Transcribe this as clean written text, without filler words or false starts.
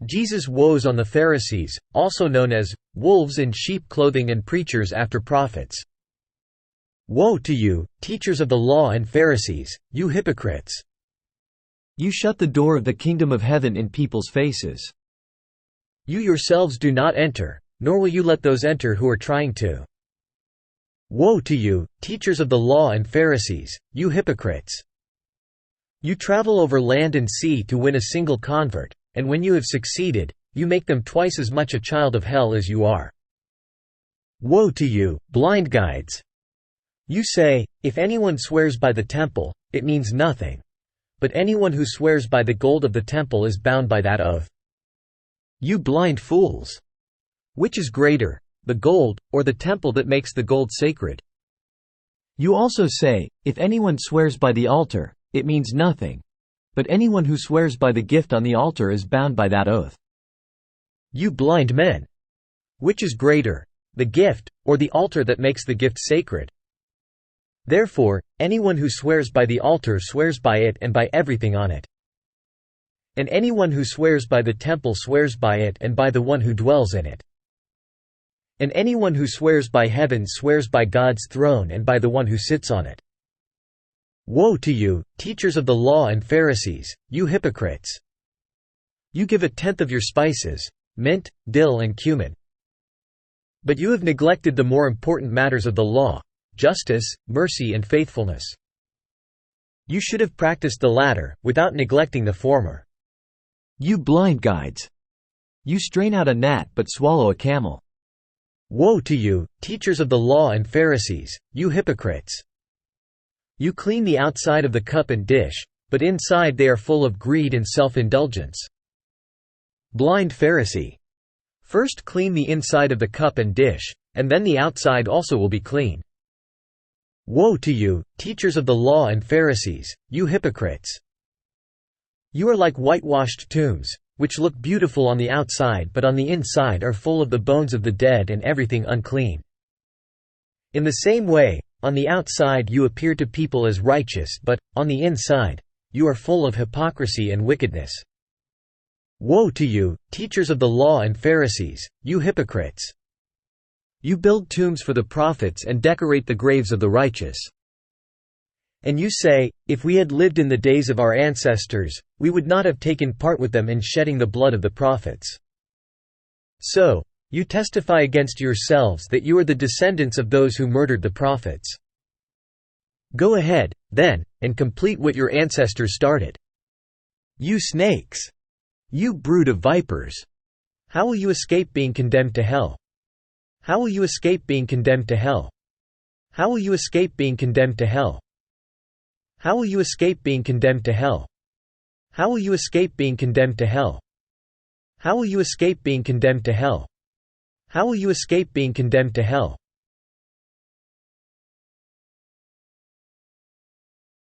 Jesus' woes on the Pharisees, also known as wolves in sheep clothing and preachers after prophets. Woe to you, teachers of the law and Pharisees, you hypocrites! You shut the door of the kingdom of heaven in people's faces. You yourselves do not enter, nor will you let those enter who are trying to. Woe to you, teachers of the law and Pharisees, you hypocrites! You travel over land and sea to win a single convert, and when you have succeeded, you make them twice as much a child of hell as you are. Woe to you, blind guides! You say, if anyone swears by the temple, it means nothing. But anyone who swears by the gold of the temple is bound by that oath. You blind fools! Which is greater, the gold, or the temple that makes the gold sacred? You also say, if anyone swears by the altar, it means nothing. But anyone who swears by the gift on the altar is bound by that oath. You blind men! Which is greater, the gift, or the altar that makes the gift sacred? Therefore, anyone who swears by the altar swears by it and by everything on it. And anyone who swears by the temple swears by it and by the one who dwells in it. And anyone who swears by heaven swears by God's throne and by the one who sits on it. Woe to you, teachers of the law and Pharisees, you hypocrites! You give a tenth of your spices, mint, dill and cumin. But you have neglected the more important matters of the law: justice, mercy and faithfulness. You should have practiced the latter, without neglecting the former. You blind guides! You strain out a gnat but swallow a camel. Woe to you, teachers of the law and Pharisees, you hypocrites! You clean the outside of the cup and dish, but inside they are full of greed and self-indulgence. Blind Pharisee! First clean the inside of the cup and dish, and then the outside also will be clean. Woe to you, teachers of the law and Pharisees, you hypocrites! You are like whitewashed tombs, which look beautiful on the outside but on the inside are full of the bones of the dead and everything unclean. In the same way, on the outside you appear to people as righteous but, on the inside, you are full of hypocrisy and wickedness. Woe to you, teachers of the law and Pharisees, you hypocrites! You build tombs for the prophets and decorate the graves of the righteous. And you say, if we had lived in the days of our ancestors, we would not have taken part with them in shedding the blood of the prophets. So, you testify against yourselves that you are the descendants of those who murdered the prophets. Go ahead, then, and complete what your ancestors started. You snakes! You brood of vipers! How will you escape being condemned to hell? How will you escape being condemned to hell? How will you escape being condemned to hell? How will you escape being condemned to hell? How will you escape being condemned to hell? How will you escape being condemned to hell? How will you escape being condemned to hell?